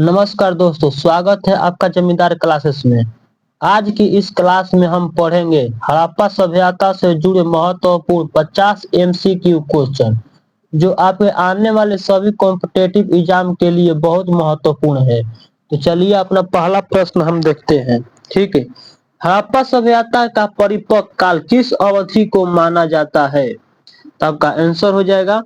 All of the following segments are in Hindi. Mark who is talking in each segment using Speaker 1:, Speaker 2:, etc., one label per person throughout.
Speaker 1: नमस्कार दोस्तों, स्वागत है आपका जमींदार क्लासेस में। आज की इस क्लास में हम पढ़ेंगे हड़प्पा सभ्यता से जुड़े महत्वपूर्ण 50 एमसीक्यू क्वेश्चन जो आपके आने वाले सभी कॉम्पिटेटिव एग्जाम के लिए बहुत महत्वपूर्ण है। तो चलिए अपना पहला प्रश्न हम देखते हैं। ठीक है, हड़प्पा सभ्यता का परिपक्व काल किस अवधि को माना जाता है? तो आपका आंसर हो जाएगा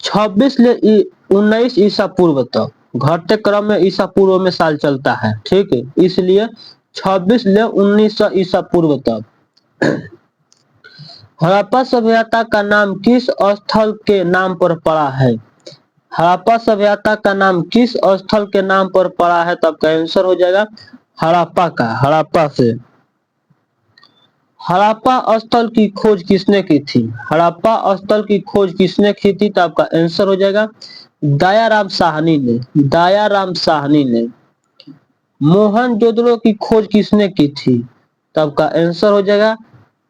Speaker 1: 26 ले 19 ईसा पूर्व तक। घटते क्रम में ईसा पूर्व में साल चलता है, ठीक है, इसलिए 26 ले 19 ईसा पूर्व तक। हड़प्पा सभ्यता का नाम किस स्थल के नाम पर पड़ा है? हड़प्पा सभ्यता का नाम किस स्थल के नाम पर पड़ा है? तब का आंसर हो जाएगा हड़प्पा का, हड़प्पा से। हड़प्पा स्थल की खोज किसने की थी? हड़प्पा स्थल की खोज किसने की थी? तो आपका आंसर हो जाएगा दयाराम साहनी ने, दयाराम साहनी ने। मोहनजोदड़ो की खोज किसने की थी? तो आपका आंसर हो जाएगा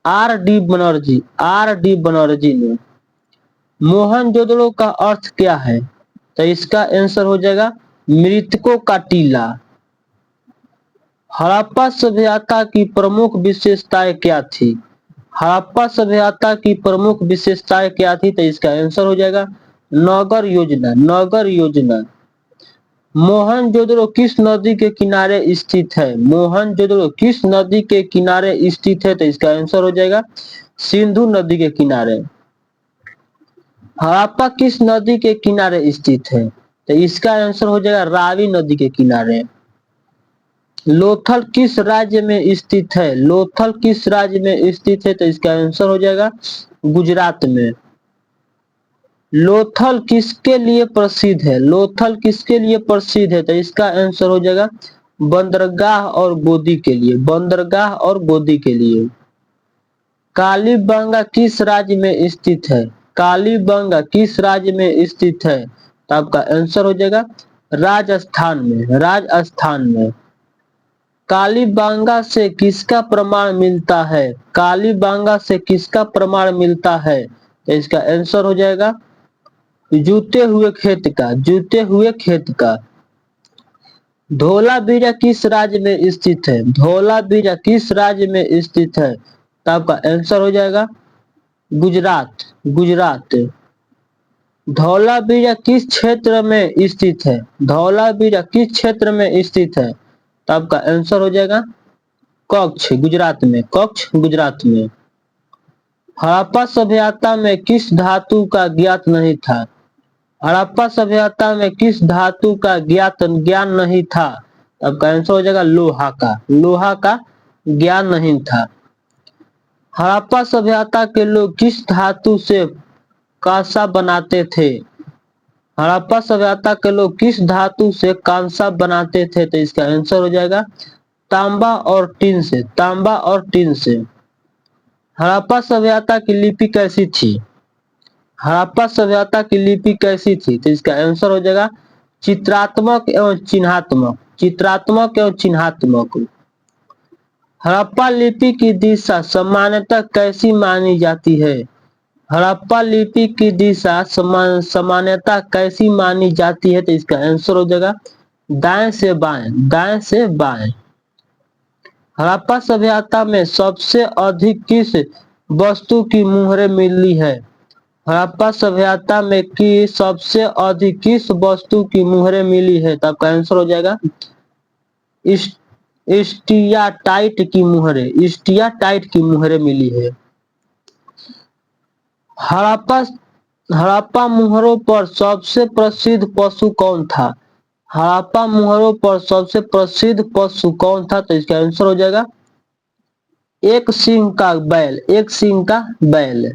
Speaker 1: R D Banerjee, R D Banerjee ने। मोहनजोदड़ो का अर्थ क्या है? तो इसका आंसर हो जाएगा मृतकों का टीला। हड़प्पा सभ्यता की प्रमुख विशेषताएं क्या थी? हड़प्पा सभ्यता की प्रमुख विशेषताएं क्या थी? तो इसका आंसर हो जाएगा नगर योजना, नगर योजना। मोहनजोदड़ो किस नदी के किनारे स्थित है? मोहनजोदड़ो किस नदी के किनारे स्थित है? तो इसका आंसर हो जाएगा सिंधु नदी के किनारे। हड़प्पा किस नदी के किनारे स्थित है? तो इसका आंसर हो जाएगा रावी नदी के किनारे। लोथल किस राज्य में स्थित है? लोथल किस राज्य में स्थित है? तो इसका आंसर हो जाएगा गुजरात में। लोथल किसके लिए प्रसिद्ध है? लोथल किसके लिए प्रसिद्ध है? तो इसका आंसर हो जाएगा बंदरगाह और गोदी के लिए, बंदरगाह और गोदी के लिए। कालीबंगा किस राज्य में स्थित है? कालीबंगा किस राज्य में स्थित है? तो आपका आंसर हो जाएगा राजस्थान में, राजस्थान में। कालीबंगा से किसका प्रमाण मिलता है? कालीबंगा से किसका प्रमाण मिलता है? तो इसका आंसर हो जाएगा जूते हुए खेत का, जूते हुए खेत का। धौलावीरा किस राज्य में स्थित है? धौलावीरा किस राज्य में स्थित है? तो आपका आंसर हो जाएगा गुजरात, गुजरात। धौलावीरा किस क्षेत्र में स्थित है? धौलावीरा किस क्षेत्र में स्थित है? तो आपका आंसर हो जाएगा कच्छ, गुजरात में, कच्छ गुजरात में। हड़प्पा सभ्यता में किस धातु का ज्ञात नहीं था? हड़प्पा सभ्यता में किस धातु का ज्ञान नहीं था? आपका आंसर हो जाएगा लोहा का, लोहा का ज्ञान नहीं था। हड़प्पा सभ्यता के लोग किस धातु से कांसा बनाते थे? हड़प्पा सभ्यता के लोग किस धातु से कांसा बनाते थे? तो इसका आंसर हो जाएगा तांबा और टीन से, तांबा और टीन से। हड़प्पा सभ्यता की लिपि कैसी थी? हड़प्पा सभ्यता की लिपि कैसी थी? तो इसका आंसर हो जाएगा चित्रात्मक एवं चिन्हात्मक, चित्रात्मक एवं चिन्हात्मक। हड़प्पा लिपि की दिशा सामान्यतः कैसी मानी जाती है? हड़प्पा लिपि की दिशा सामान्यतः कैसी मानी जाती है? तो इसका आंसर हो जाएगा दाएं से बाएं, दाएं से बाएं। हड़प्पा सभ्यता में सबसे अधिक किस वस्तु की मुहरें मिली है? हड़प्पा सभ्यता में की सबसे अधिक किस वस्तु की मुहरें मिली है? तो आपका आंसर हो जाएगा स्टियाटाइट की मुहरें, स्टियाटाइट की मुहरें मिली है। हड़प्पा हड़प्पा मुहरों पर सबसे प्रसिद्ध पशु कौन था? हड़प्पा मुहरों पर सबसे प्रसिद्ध पशु कौन था? तो इसका आंसर हो जाएगा एक सिंह का बैल, एक सिंह का बैल।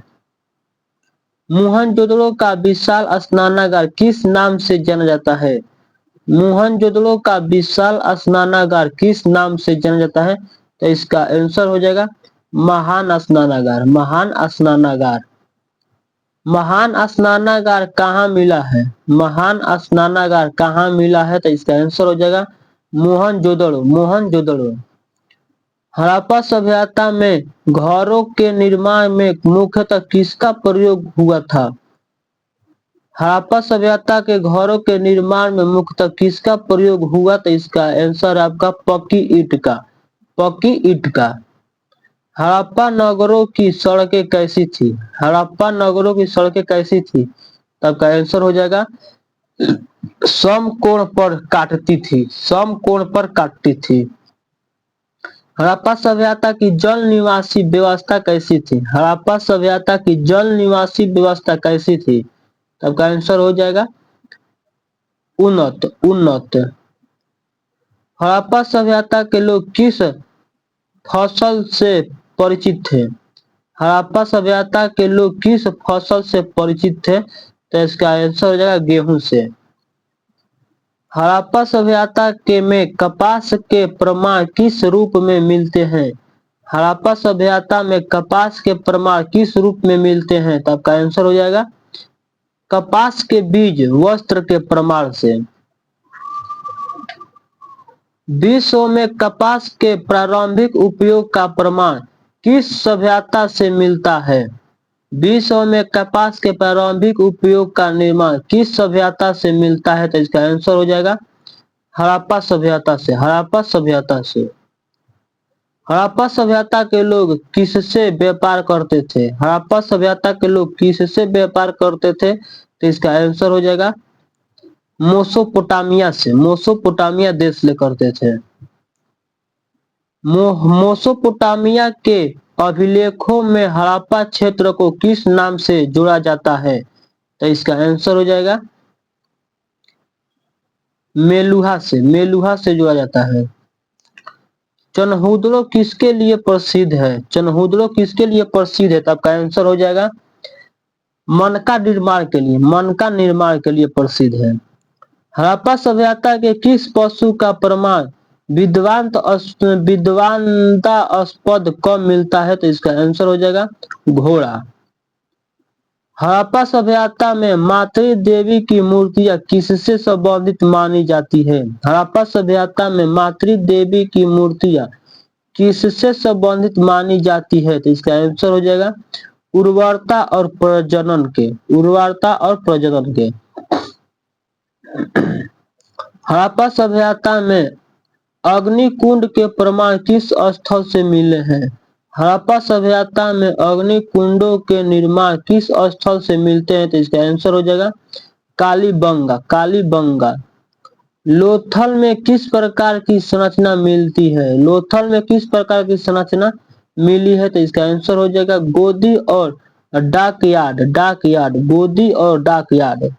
Speaker 1: मोहनजोदड़ो का विशाल स्नानागार किस नाम से जाना जाता है? मोहनजोदड़ो का विशाल स्नानागार किस नाम से जाना जाता है? तो इसका आंसर हो जाएगा महान स्नानागार, महान स्नानागार। महान स्नानागार कहाँ मिला है? महान स्नानागार कहाँ मिला है? तो इसका आंसर हो जाएगा मोहनजोदड़ो, मोहनजोदड़ो। हड़प्पा सभ्यता में घरों के निर्माण में मुख्यतः किसका प्रयोग हुआ था? हड़प्पा सभ्यता के घरों के निर्माण में मुख्यतः किसका प्रयोग हुआ? तो इसका आंसर आपका पक्की ईंट का। पक्की ईंट का। हड़प्पा नगरों की सड़कें कैसी थी? हड़प्पा नगरों की सड़कें कैसी थी? तब का आंसर हो जाएगा समकोण पर काटती थी। समकोण पर काटती थी। हड़प्पा सभ्यता की जल निवासी व्यवस्था कैसी थी? हड़प्पा सभ्यता की जल निवासी व्यवस्था कैसी थी? तब का आंसर हो जाएगा उन्नत। उन्नत। हड़प्पा सभ्यता के लोग किस फसल से परिचित थे? हड़प्पा सभ्यता के लोग किस फसल से परिचित थे? तो इसका आंसर हो जाएगा गेहूं से। हड़प्पा सभ्यता के में कपास के प्रमाण किस रूप में मिलते हैं? हड़प्पा सभ्यता में कपास के प्रमाण किस रूप में मिलते हैं? तो आपका आंसर हो जाएगा कपास के बीज वस्त्र के प्रमाण से। विश्व में कपास के प्रारंभिक उपयोग का प्रमाण किस सभ्यता से मिलता है? विश्व में कपास के प्रारंभिक उपयोग का निर्माण किस सभ्यता से मिलता है? तो इसका आंसर हो जाएगा हड़प्पा सभ्यता से। हड़प्पा सभ्यता से। हड़प्पा सभ्यता के लोग किससे व्यापार करते थे? हड़प्पा सभ्यता के लोग किससे व्यापार करते थे? तो इसका आंसर हो जाएगा मोसोपोटामिया से। मोसोपोटामिया देश से करते थे। मोसोपोटामिया के अभिलेखों में हड़प्पा क्षेत्र को किस नाम से जोड़ा जाता है? तो इसका आंसर हो जाएगा मेलुहा से। मेलुहा से जोड़ा जाता है। चनहुदड़ो किसके लिए प्रसिद्ध है? चनहुदड़ो किसके लिए प्रसिद्ध है? तो आपका आंसर हो जाएगा मनका निर्माण के लिए। मनका निर्माण के लिए प्रसिद्ध है। हड़प्पा सभ्यता के किस पशु का प्रमाण विद्वानतास्पद कब मिलता है? तो इसका आंसर हो जाएगा घोड़ा। हड़प्पा सभ्यता में मातृ देवी की मूर्तियां किससे संबंधित मानी जाती है? हड़प्पा सभ्यता में मातृ देवी की मूर्तियां किससे संबंधित मानी जाती है? तो इसका आंसर हो जाएगा उर्वरता और प्रजनन के। उर्वरता और प्रजनन के। हड़प्पा सभ्यता में अग्निकुंड के प्रमाण किस स्थल से मिले हैं? हड़प्पा सभ्यता में अग्निकुंडों के निर्माण किस स्थल से मिलते हैं? तो इसका आंसर हो जाएगा कालीबंगा। कालीबंगा। लोथल में किस प्रकार की संरचना मिलती है? लोथल में किस प्रकार की संरचना मिली है? तो इसका आंसर हो जाएगा गोदी और डाकयार्ड। डाकयार्ड। गोदी और डाकयार्ड।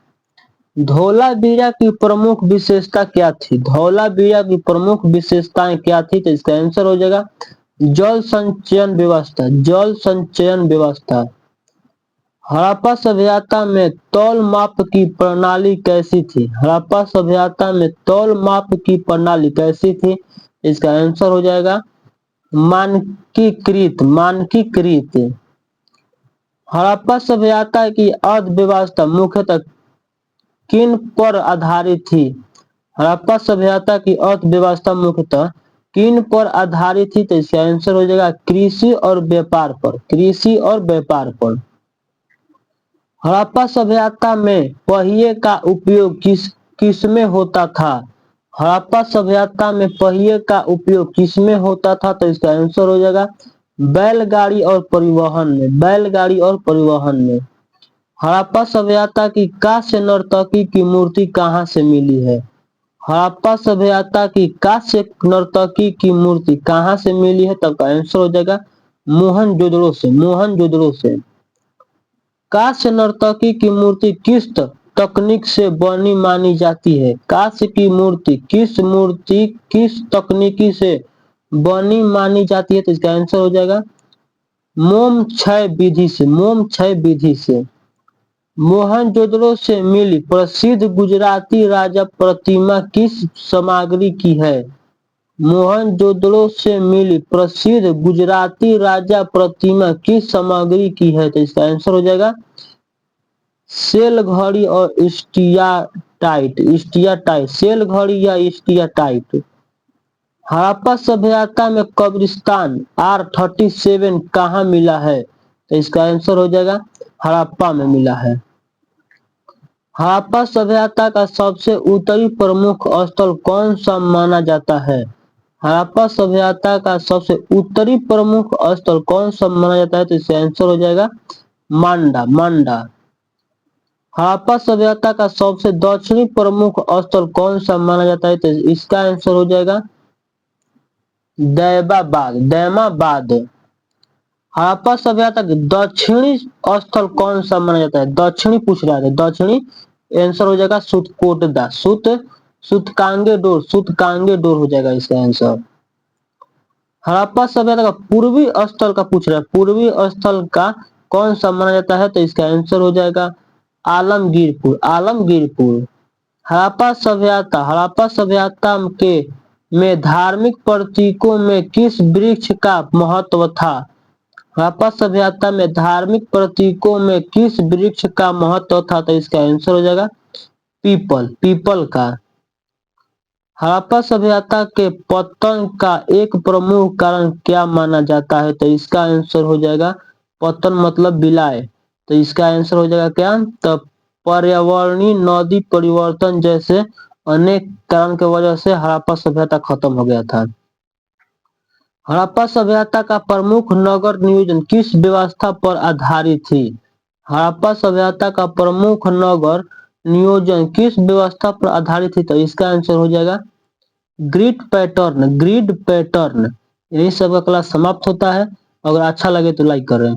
Speaker 1: धौलावीरा की प्रमुख विशेषता क्या थी? धौलावीरा की प्रमुख विशेषताएं क्या थी? तो इसका आंसर हो जाएगा जल संचयन व्यवस्था। जल संचयन व्यवस्था। हड़प्पा सभ्यता में तौल माप की प्रणाली कैसी थी? हड़प्पा सभ्यता में तौल माप की प्रणाली कैसी थी? इसका आंसर हो जाएगा मानकीकृत। मानकीकृत। हड़प्पा सभ्यता की अर्थव्यवस्था मुख्यतः किन पर आधारित थी? हड़प्पा सभ्यता की अर्थव्यवस्था मुख्यतः किन पर आधारित थी? तो इसका आंसर हो जाएगा कृषि और व्यापार पर। कृषि और व्यापार पर। हड़प्पा सभ्यता में पहिए का उपयोग किसमें होता था? हड़प्पा सभ्यता में पहिए का उपयोग किसमें होता था? तो इसका आंसर हो जाएगा बैलगाड़ी और परिवहन में। बैलगाड़ी और परिवहन में। हड़प्पा सभ्यता की कांस्य नर्तकी की मूर्ति कहाँ से मिली है? हड़प्पा सभ्यता की कांस्य नर्तकी की मूर्ति कहाँ से मिली है? तब का आंसर हो जाएगा मोहनजोदड़ो से। मोहनजोदड़ो से। कांस्य नर्तकी की मूर्ति किस तकनीक से बनी मानी जाती है? कांस्य की मूर्ति किस तकनीकी से बनी मानी जाती है? तो इसका आंसर हो जाएगा मोम क्षय विधि से। मोम क्षय विधि से। मोहनजोदड़ो से मिली प्रसिद्ध गुजराती राजा प्रतिमा किस सामग्री की है? मोहनजोदड़ो से मिली प्रसिद्ध गुजराती राजा प्रतिमा किस सामग्री की है? तो इसका आंसर हो जाएगा सेल घड़ी और स्टियाटाइट। स्टियाटाइट। सेल घड़ी या स्टियाटाइट। हड़प्पा सभ्यता में कब्रिस्तान R37 कहाँ मिला है? तो इसका आंसर हो जाएगा हड़प्पा में मिला है। हड़प्पा सभ्यता का सबसे उत्तरी प्रमुख स्थल कौन सा माना जाता है? हड़प्पा सभ्यता का सबसे उत्तरी प्रमुख स्थल कौन सा माना जाता है? तो इसका आंसर हो जाएगा मांडा, मांडा। हड़प्पा सभ्यता का सबसे दक्षिणी प्रमुख स्थल कौन सा माना जाता है? तो इसका आंसर हो जाएगा दैबाबाद, दैमाबाद। हड़प्पा सभ्यता का दक्षिणी स्थल कौन सा माना जाता है? दक्षिणी पूछ रहा है, दक्षिणी। आंसर हो जाएगा सुतकोटदा, सुतकांगे डोर हो जाएगा इसका आंसर। हड़प्पा सभ्यता का पूर्वी स्थल का पूछ रहा है, पूर्वी स्थल का कौन सा माना जाता है? तो इसका आंसर हो जाएगा आलमगीरपुर, आलमगीरपुर। हड़प्पा सभ्यता के में धार्मिक प्रतीकों में किस वृक्ष का महत्व था? हड़प्पा सभ्यता में धार्मिक प्रतीकों में किस वृक्ष का महत्व था? तो इसका आंसर हो जाएगा पीपल, पीपल का। हड़प्पा सभ्यता के पतन का एक प्रमुख कारण क्या माना जाता है? तो इसका आंसर हो जाएगा पतन मतलब विलय। तो इसका आंसर हो जाएगा क्या? तो पर्यावरणीय, नदी परिवर्तन जैसे अनेक कारण की वजह से हड़प्पा सभ्यता खत्म हो गया था। हड़प्पा सभ्यता का प्रमुख नगर नियोजन किस व्यवस्था पर आधारित थी? हड़प्पा सभ्यता का प्रमुख नगर नियोजन किस व्यवस्था पर आधारित थी? तो इसका आंसर हो जाएगा ग्रिड पैटर्न, ग्रिड पैटर्न। यही सब का क्लास समाप्त होता है। अगर अच्छा लगे तो लाइक करें।